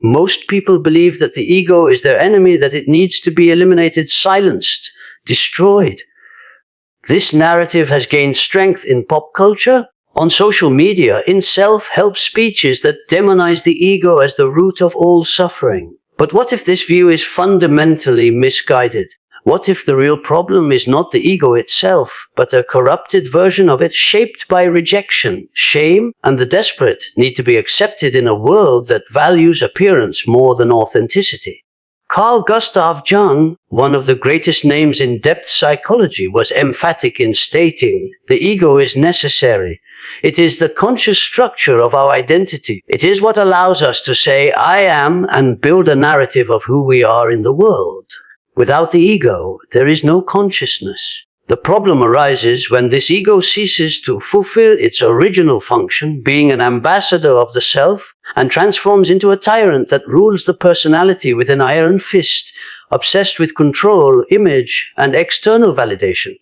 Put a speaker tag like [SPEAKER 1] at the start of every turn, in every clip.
[SPEAKER 1] Most people believe that the ego is their enemy, that it needs to be eliminated, silenced, destroyed. This narrative has gained strength in pop culture, on social media, in self-help speeches that demonize the ego as the root of all suffering. But what if this view is fundamentally misguided? What if the real problem is not the ego itself, but a corrupted version of it shaped by rejection, shame, and the desperate need to be accepted in a world that values appearance more than authenticity? Carl Gustav Jung, one of the greatest names in depth psychology, was emphatic in stating, "The ego is necessary. It is the conscious structure of our identity. It is what allows us to say, 'I am,' and build a narrative of who we are in the world. Without the ego, there is no consciousness." The problem arises when this ego ceases to fulfill its original function, being an ambassador of the self, and transforms into a tyrant that rules the personality with an iron fist, obsessed with control, image, and external validation.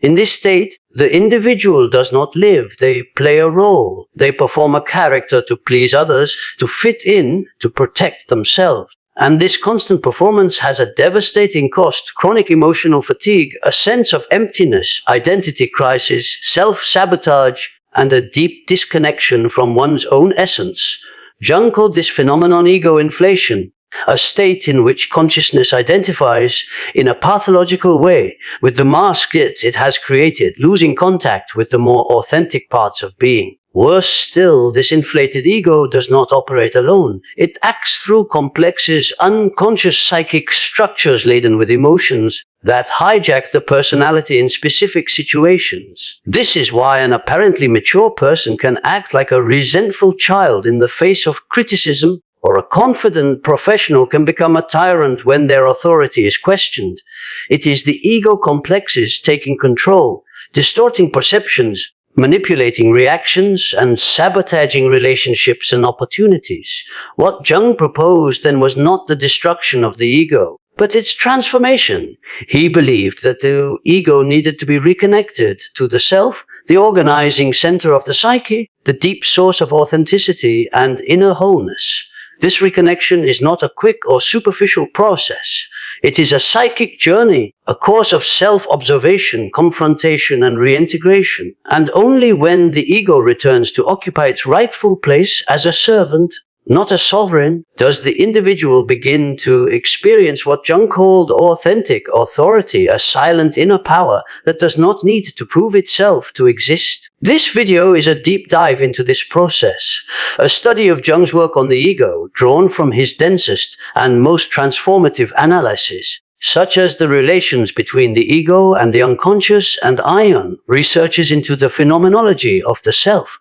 [SPEAKER 1] In this state, the individual does not live. They play a role. They perform a character to please others, to fit in, to protect themselves. And this constant performance has a devastating cost: chronic emotional fatigue, a sense of emptiness, identity crisis, self-sabotage, and a deep disconnection from one's own essence. Jung called this phenomenon ego inflation, a state in which consciousness identifies in a pathological way with the mask it has created, losing contact with the more authentic parts of being. Worse still, this inflated ego does not operate alone. It acts through complexes, unconscious psychic structures laden with emotions that hijack the personality in specific situations. This is why an apparently mature person can act like a resentful child in the face of criticism, or a confident professional can become a tyrant when their authority is questioned. It is the ego complexes taking control, distorting perceptions, manipulating reactions, and sabotaging relationships and opportunities. What Jung proposed then was not the destruction of the ego, but its transformation. He believed that the ego needed to be reconnected to the self, the organizing center of the psyche, the deep source of authenticity and inner wholeness. This reconnection is not a quick or superficial process. It is a psychic journey, a course of self-observation, confrontation, and reintegration. And only when the ego returns to occupy its rightful place as a servant, not a sovereign, does the individual begin to experience what Jung called authentic authority, a silent inner power that does not need to prove itself to exist. This video is a deep dive into this process, a study of Jung's work on the ego, drawn from his densest and most transformative analysis, such as the relations between the ego and the unconscious and ion, researches into the phenomenology of the self.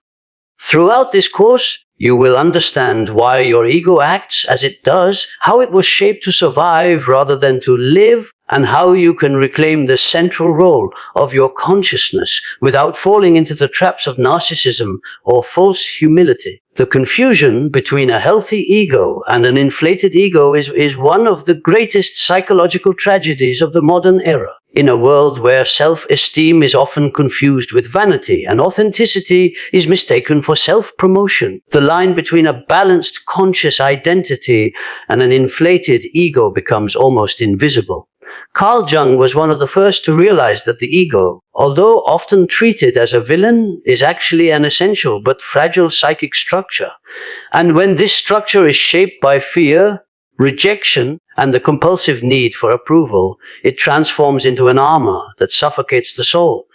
[SPEAKER 1] Throughout this course, you will understand why your ego acts as it does, how it was shaped to survive rather than to live, and how you can reclaim the central role of your consciousness without falling into the traps of narcissism or false humility. The confusion between a healthy ego and an inflated ego is one of the greatest psychological tragedies of the modern era. In a world where self-esteem is often confused with vanity and authenticity is mistaken for self-promotion, the line between a balanced conscious identity and an inflated ego becomes almost invisible. Carl Jung was one of the first to realize that the ego, although often treated as a villain, is actually an essential but fragile psychic structure. And when this structure is shaped by fear, rejection, and the compulsive need for approval, it transforms into an armor that suffocates the soul.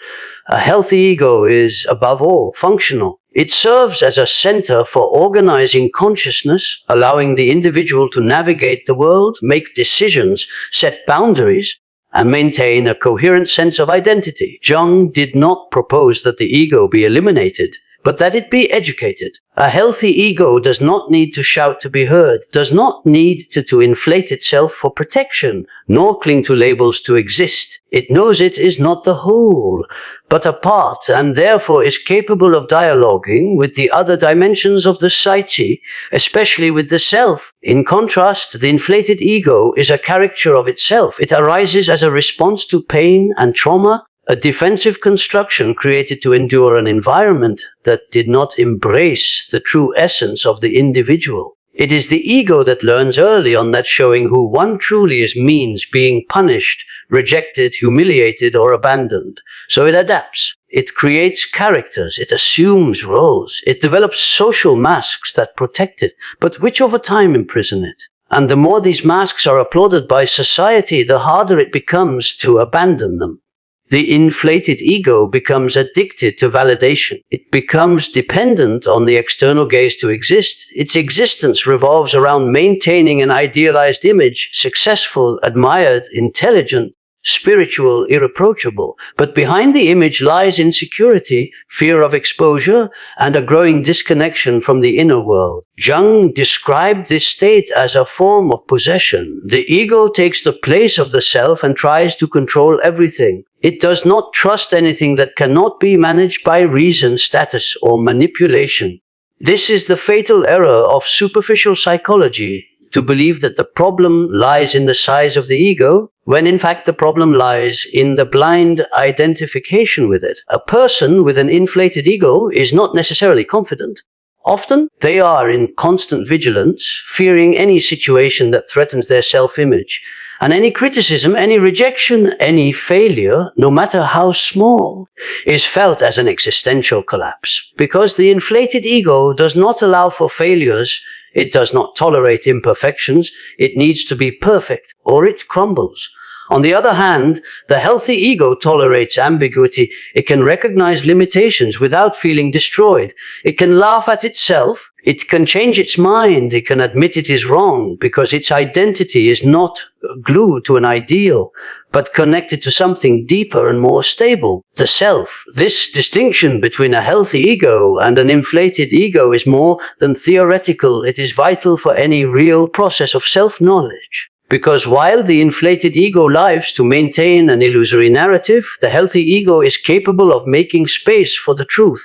[SPEAKER 1] A healthy ego is, above all, functional. It serves as a center for organizing consciousness, allowing the individual to navigate the world, make decisions, set boundaries, and maintain a coherent sense of identity. Jung did not propose that the ego be eliminated, but that it be educated. A healthy ego does not need to shout to be heard, does not need to inflate itself for protection, nor cling to labels to exist. It knows it is not the whole, but a part, and therefore is capable of dialoguing with the other dimensions of the psyche, especially with the self. In contrast, the inflated ego is a caricature of itself. It arises as a response to pain and trauma, a defensive construction created to endure an environment that did not embrace the true essence of the individual. It is the ego that learns early on that showing who one truly is means being punished, rejected, humiliated, or abandoned. So it adapts. It creates characters. It assumes roles. It develops social masks that protect it, but which over time imprison it. And the more these masks are applauded by society, the harder it becomes to abandon them. The inflated ego becomes addicted to validation. It becomes dependent on the external gaze to exist. Its existence revolves around maintaining an idealized image, successful, admired, intelligent, spiritual, irreproachable. But behind the image lies insecurity, fear of exposure, and a growing disconnection from the inner world. Jung described this state as a form of possession. The ego takes the place of the self and tries to control everything. It does not trust anything that cannot be managed by reason, status, or manipulation. This is the fatal error of superficial psychology, to believe that the problem lies in the size of the ego, when in fact the problem lies in the blind identification with it. A person with an inflated ego is not necessarily confident. Often, they are in constant vigilance, fearing any situation that threatens their self-image. And any criticism, any rejection, any failure, no matter how small, is felt as an existential collapse. Because the inflated ego does not allow for failures, it does not tolerate imperfections, it needs to be perfect, or it crumbles. On the other hand, the healthy ego tolerates ambiguity. It can recognize limitations without feeling destroyed. It can laugh at itself. It can change its mind. It can admit it is wrong because its identity is not glued to an ideal, but connected to something deeper and more stable, the self. This distinction between a healthy ego and an inflated ego is more than theoretical. It is vital for any real process of self-knowledge. Because while the inflated ego lives to maintain an illusory narrative, the healthy ego is capable of making space for the truth,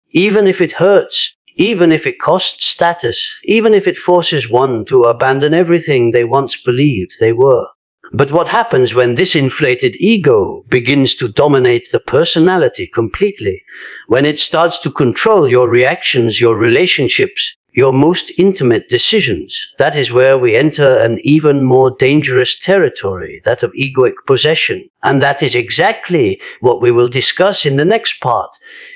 [SPEAKER 1] even if it hurts, even if it costs status, even if it forces one to abandon everything they once believed they were. But what happens when this inflated ego begins to dominate the personality completely? When it starts to control your reactions, your relationships, your most intimate decisions? That is where we enter an even more dangerous territory, that of egoic possession. And that is exactly what we will discuss in the next part.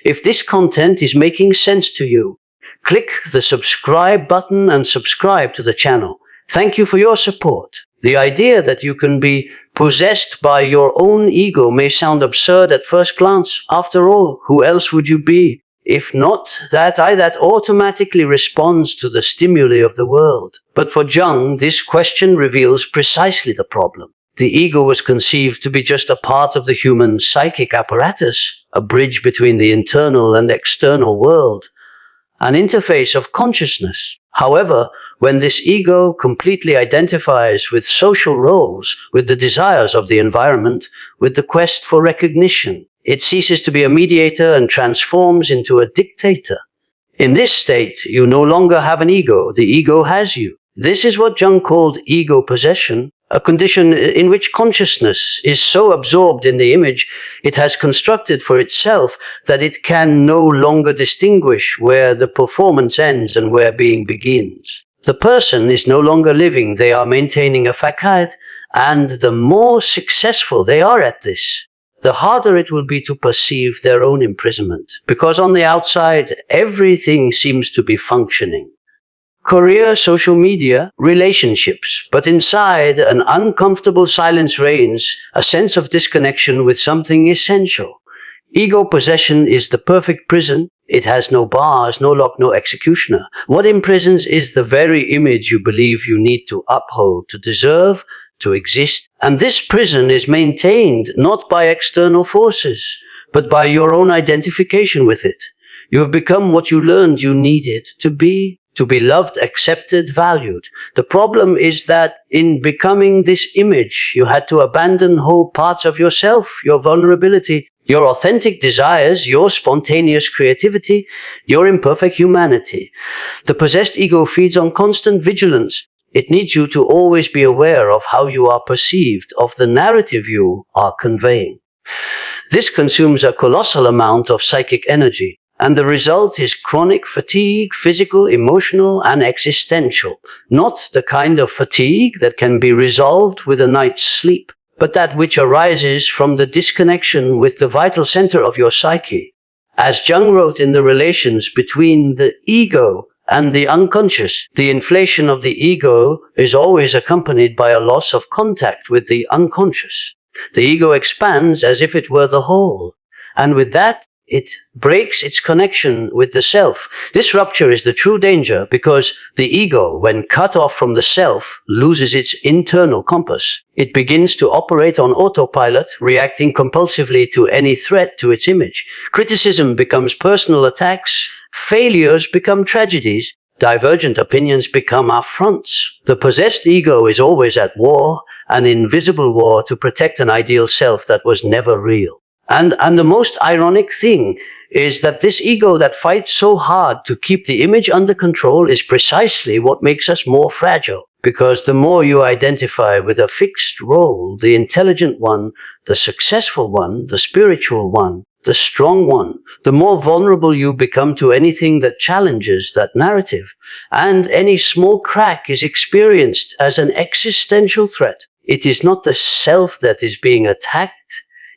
[SPEAKER 1] If this content is making sense to you, click the subscribe button and subscribe to the channel. Thank you for your support. The idea that you can be possessed by your own ego may sound absurd at first glance. After all, who else would you be? If not that I that automatically responds to the stimuli of the world. But for Jung, this question reveals precisely the problem. The ego was conceived to be just a part of the human psychic apparatus, a bridge between the internal and external world, an interface of consciousness. However, when this ego completely identifies with social roles, with the desires of the environment, with the quest for recognition, it ceases to be a mediator and transforms into a dictator. In this state, you no longer have an ego. The ego has you. This is what Jung called ego possession, a condition in which consciousness is so absorbed in the image it has constructed for itself that it can no longer distinguish where the performance ends and where being begins. The person is no longer living. They are maintaining a facade, and the more successful they are at this, the harder it will be to perceive their own imprisonment, because on the outside, everything seems to be functioning. Career, social media, relationships, but inside, an uncomfortable silence reigns, a sense of disconnection with something essential. Ego possession is the perfect prison. It has no bars, no lock, no executioner. What imprisons is the very image you believe you need to uphold, to deserve, to exist. And this prison is maintained not by external forces, but by your own identification with it. You have become what you learned you needed to be loved, accepted, valued. The problem is that in becoming this image, you had to abandon whole parts of yourself, your vulnerability, your authentic desires, your spontaneous creativity, your imperfect humanity. The possessed ego feeds on constant vigilance. It needs you to always be aware of how you are perceived, of the narrative you are conveying. This consumes a colossal amount of psychic energy, And the result is chronic fatigue, physical, emotional, and existential. Not the kind of fatigue that can be resolved with a night's sleep, but that which arises from the disconnection with the vital center of your psyche. As Jung wrote in the relations between the ego and the unconscious, the inflation of the ego is always accompanied by a loss of contact with the unconscious. The ego expands as if it were the whole, and with that, it breaks its connection with the self. This rupture is the true danger because the ego, when cut off from the self, loses its internal compass. It begins to operate on autopilot, reacting compulsively to any threat to its image. Criticism becomes personal attacks, failures become tragedies, divergent opinions become affronts. The possessed ego is always at war, an invisible war to protect an ideal self that was never real. And the most ironic thing is that this ego that fights so hard to keep the image under control is precisely what makes us more fragile. Because the more you identify with a fixed role, the intelligent one, the successful one, the spiritual one, the strong one, the more vulnerable you become to anything that challenges that narrative. And any small crack is experienced as an existential threat. It is not the self that is being attacked.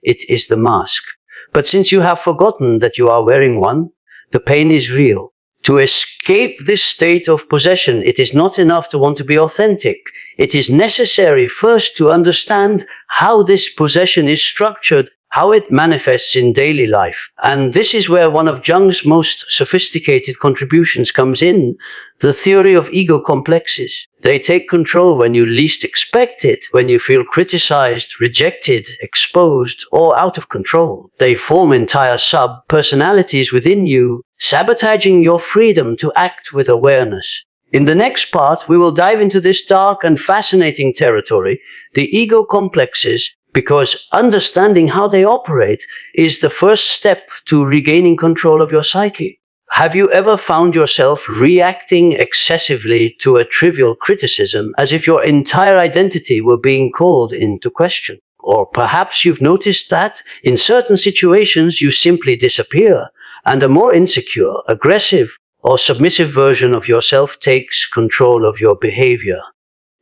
[SPEAKER 1] It is the mask. But since you have forgotten that you are wearing one, the pain is real. To escape this state of possession, it is not enough to want to be authentic. It is necessary first to understand how this possession is structured, how it manifests in daily life. And this is where one of Jung's most sophisticated contributions comes in, the theory of ego complexes. They take control when you least expect it, when you feel criticized, rejected, exposed, or out of control. They form entire sub-personalities within you, sabotaging your freedom to act with awareness. In the next part, we will dive into this dark and fascinating territory, the ego complexes, because understanding how they operate is the first step to regaining control of your psyche. Have you ever found yourself reacting excessively to a trivial criticism as if your entire identity were being called into question? Or perhaps you've noticed that in certain situations you simply disappear, and a more insecure, aggressive, or submissive version of yourself takes control of your behavior.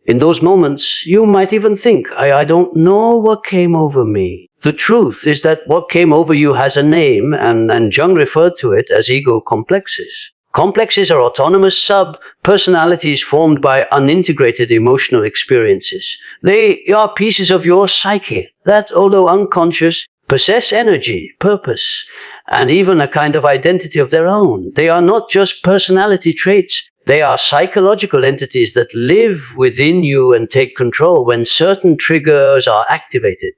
[SPEAKER 1] In those moments, you might even think, I don't know what came over me. The truth is that what came over you has a name, and Jung referred to it as ego complexes. Complexes are autonomous sub-personalities formed by unintegrated emotional experiences. They are pieces of your psyche that, although unconscious, possess energy, purpose, and even a kind of identity of their own. They are not just personality traits. They are psychological entities that live within you and take control when certain triggers are activated.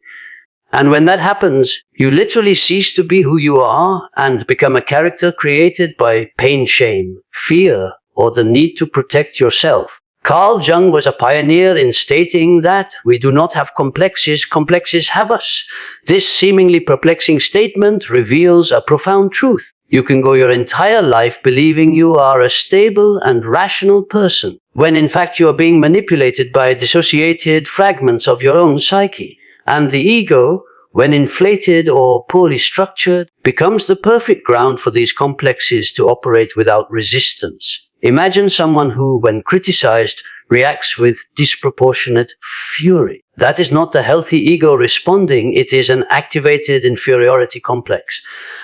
[SPEAKER 1] And when that happens, you literally cease to be who you are and become a character created by pain, shame, fear, or the need to protect yourself. Carl Jung was a pioneer in stating that we do not have complexes, complexes have us. This seemingly perplexing statement reveals a profound truth. You can go your entire life believing you are a stable and rational person, when in fact you are being manipulated by dissociated fragments of your own psyche. And the ego, when inflated or poorly structured, becomes the perfect ground for these complexes to operate without resistance. Imagine someone who, when criticized, reacts with disproportionate fury. That is not the healthy ego responding, it is an activated inferiority complex.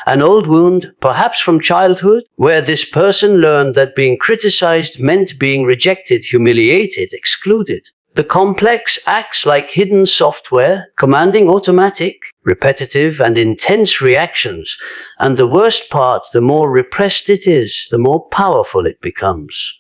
[SPEAKER 1] An old wound, perhaps from childhood, where this person learned that being criticized meant being rejected, humiliated, excluded. The complex acts like hidden software, commanding automatic, repetitive, and intense reactions. And the worst part, the more repressed it is, the more powerful it becomes.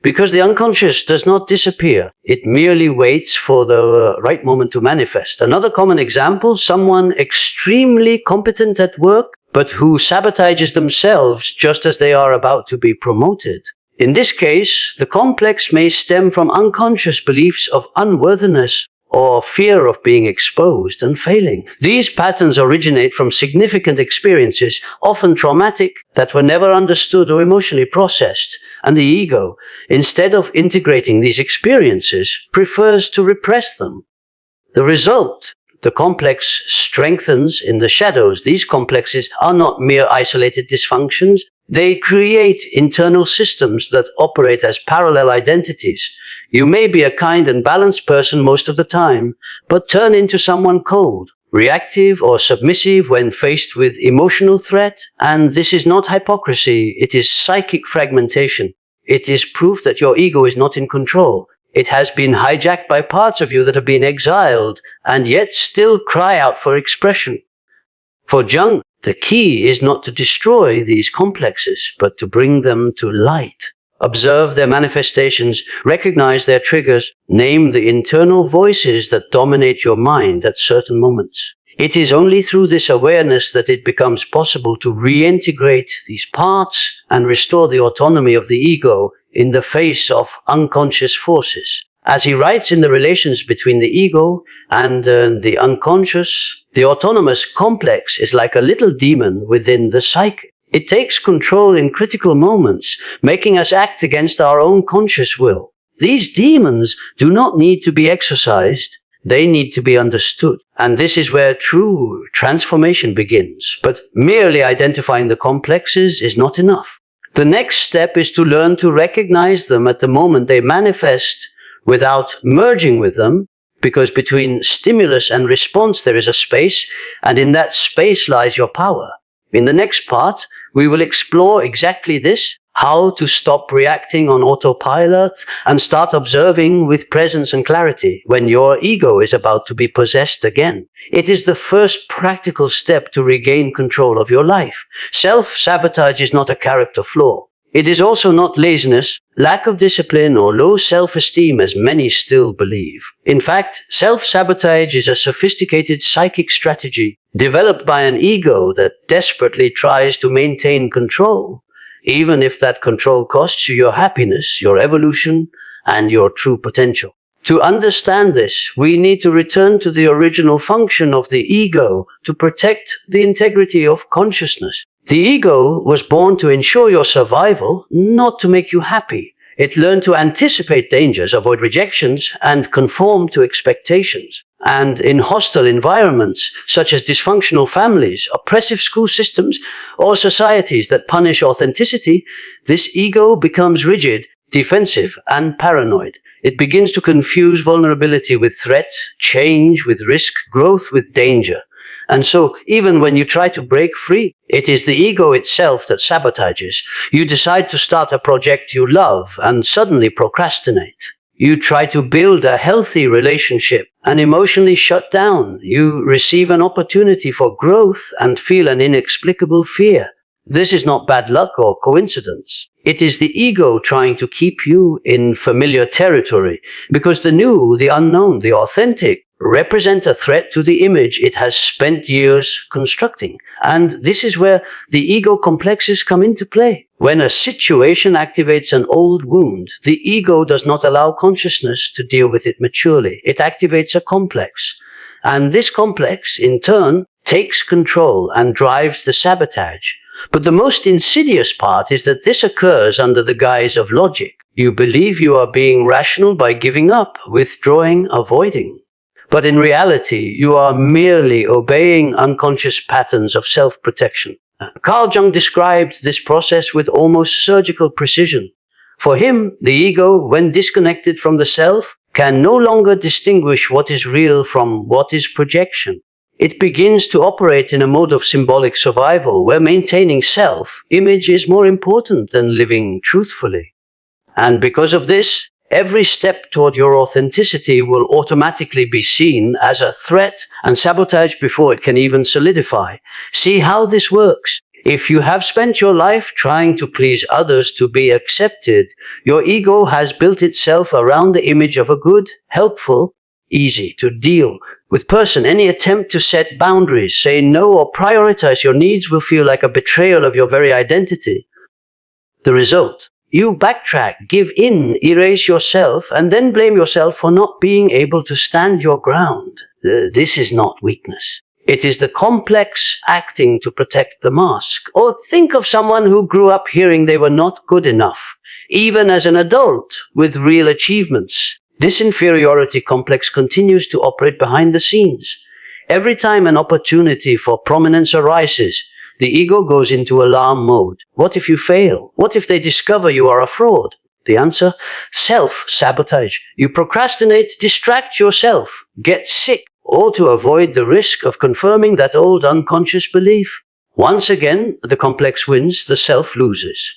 [SPEAKER 1] Because the unconscious does not disappear. It merely waits for the right moment to manifest. Another common example, someone extremely competent at work, but who sabotages themselves just as they are about to be promoted. In this case, the complex may stem from unconscious beliefs of unworthiness or fear of being exposed and failing. These patterns originate from significant experiences, often traumatic, that were never understood or emotionally processed. And the ego, instead of integrating these experiences, prefers to repress them. The result, the complex strengthens in the shadows. These complexes are not mere isolated dysfunctions. They create internal systems that operate as parallel identities. You may be a kind and balanced person most of the time, but turn into someone cold, reactive, or submissive when faced with emotional threat. And this is not hypocrisy, it is psychic fragmentation. It is proof that your ego is not in control. It has been hijacked by parts of you that have been exiled and yet still cry out for expression. For Jung, the key is not to destroy these complexes, but to bring them to light. Observe their manifestations, recognize their triggers, name the internal voices that dominate your mind at certain moments. It is only through this awareness that it becomes possible to reintegrate these parts and restore the autonomy of the ego in the face of unconscious forces. As he writes in the relations between the ego and the unconscious, the autonomous complex is like a little demon within the psyche. It takes control in critical moments, making us act against our own conscious will. These demons do not need to be exorcised, they need to be understood. And this is where true transformation begins. But merely identifying the complexes is not enough. The next step is to learn to recognize them at the moment they manifest without merging with them, because between stimulus and response there is a space, and in that space lies your power. In the next part, we will explore exactly this, how to stop reacting on autopilot and start observing with presence and clarity when your ego is about to be possessed again. It is the first practical step to regain control of your life. Self-sabotage is not a character flaw. It is also not laziness, lack of discipline, or low self-esteem as many still believe. In fact, self-sabotage is a sophisticated psychic strategy developed by an ego that desperately tries to maintain control, even if that control costs you your happiness, your evolution, and your true potential. To understand this, we need to return to the original function of the ego to protect the integrity of consciousness. The ego was born to ensure your survival, not to make you happy. It learned to anticipate dangers, avoid rejections, and conform to expectations. And in hostile environments, such as dysfunctional families, oppressive school systems, or societies that punish authenticity, this ego becomes rigid, defensive, and paranoid. It begins to confuse vulnerability with threat, change with risk, growth with danger. And so, even when you try to break free, it is the ego itself that sabotages. You decide to start a project you love and suddenly procrastinate. You try to build a healthy relationship and emotionally shut down. You receive an opportunity for growth and feel an inexplicable fear. This is not bad luck or coincidence. It is the ego trying to keep you in familiar territory, because the new, the unknown, the authentic represent a threat to the image it has spent years constructing. And this is where the ego complexes come into play. When a situation activates an old wound, the ego does not allow consciousness to deal with it maturely. It activates a complex. And this complex, in turn, takes control and drives the sabotage. But the most insidious part is that this occurs under the guise of logic. You believe you are being rational by giving up, withdrawing, avoiding. But in reality, you are merely obeying unconscious patterns of self-protection. Carl Jung described this process with almost surgical precision. For him, the ego, when disconnected from the self, can no longer distinguish what is real from what is projection. It begins to operate in a mode of symbolic survival, where maintaining self-image is more important than living truthfully. And because of this, every step toward your authenticity will automatically be seen as a threat and sabotaged before it can even solidify. See how this works. If you have spent your life trying to please others to be accepted, your ego has built itself around the image of a good, helpful, easy to deal with person. Any attempt to set boundaries, say no, or prioritize your needs will feel like a betrayal of your very identity. The result: you backtrack, give in, erase yourself, and then blame yourself for not being able to stand your ground. This is not weakness. It is the complex acting to protect the mask. Or think of someone who grew up hearing they were not good enough, even as an adult with real achievements. This inferiority complex continues to operate behind the scenes. Every time an opportunity for prominence arises, the ego goes into alarm mode. What if you fail? What if they discover you are a fraud? The answer? Self-sabotage. You procrastinate, distract yourself, get sick, all to avoid the risk of confirming that old unconscious belief. Once again, the complex wins, the self loses.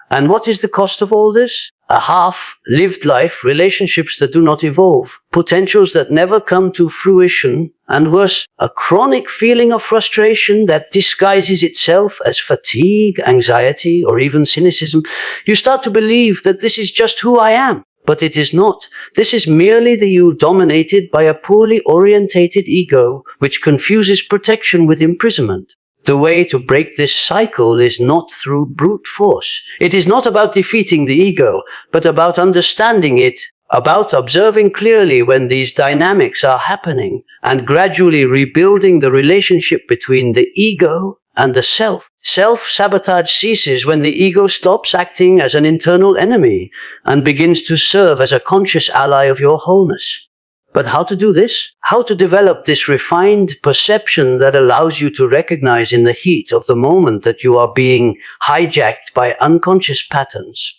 [SPEAKER 1] And what is the cost of all this? A half-lived life, relationships that do not evolve, potentials that never come to fruition, and worse, a chronic feeling of frustration that disguises itself as fatigue, anxiety, or even cynicism. You start to believe that this is just who I am. But it is not. This is merely the you dominated by a poorly orientated ego, which confuses protection with imprisonment. The way to break this cycle is not through brute force. It is not about defeating the ego, but about understanding it, about observing clearly when these dynamics are happening, and gradually rebuilding the relationship between the ego and the self. Self-sabotage ceases when the ego stops acting as an internal enemy and begins to serve as a conscious ally of your wholeness. But how to do this? How to develop this refined perception that allows you to recognize in the heat of the moment that you are being hijacked by unconscious patterns?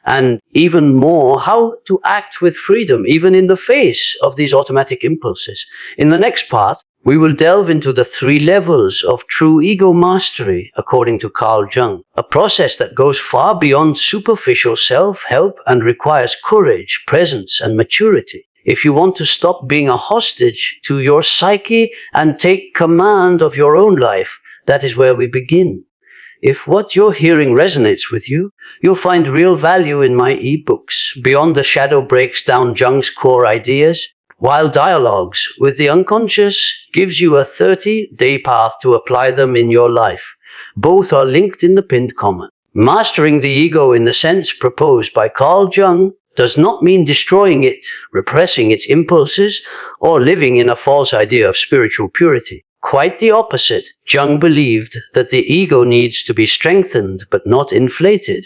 [SPEAKER 1] And even more, how to act with freedom, even in the face of these automatic impulses. In the next part, we will delve into the 3 levels of true ego mastery, according to Jung, a process that goes far beyond superficial self-help and requires courage, presence, and maturity. If you want to stop being a hostage to your psyche and take command of your own life, that is where we begin. If what you're hearing resonates with you, you'll find real value in my ebooks. Beyond the Shadow breaks down Jung's core ideas, while Dialogues with the Unconscious gives you a 30-day path to apply them in your life. Both are linked in the pinned comment. Mastering the ego in the sense proposed by Jung does not mean destroying it, repressing its impulses, or living in a false idea of spiritual purity. Quite the opposite. Jung believed that the ego needs to be strengthened but not inflated.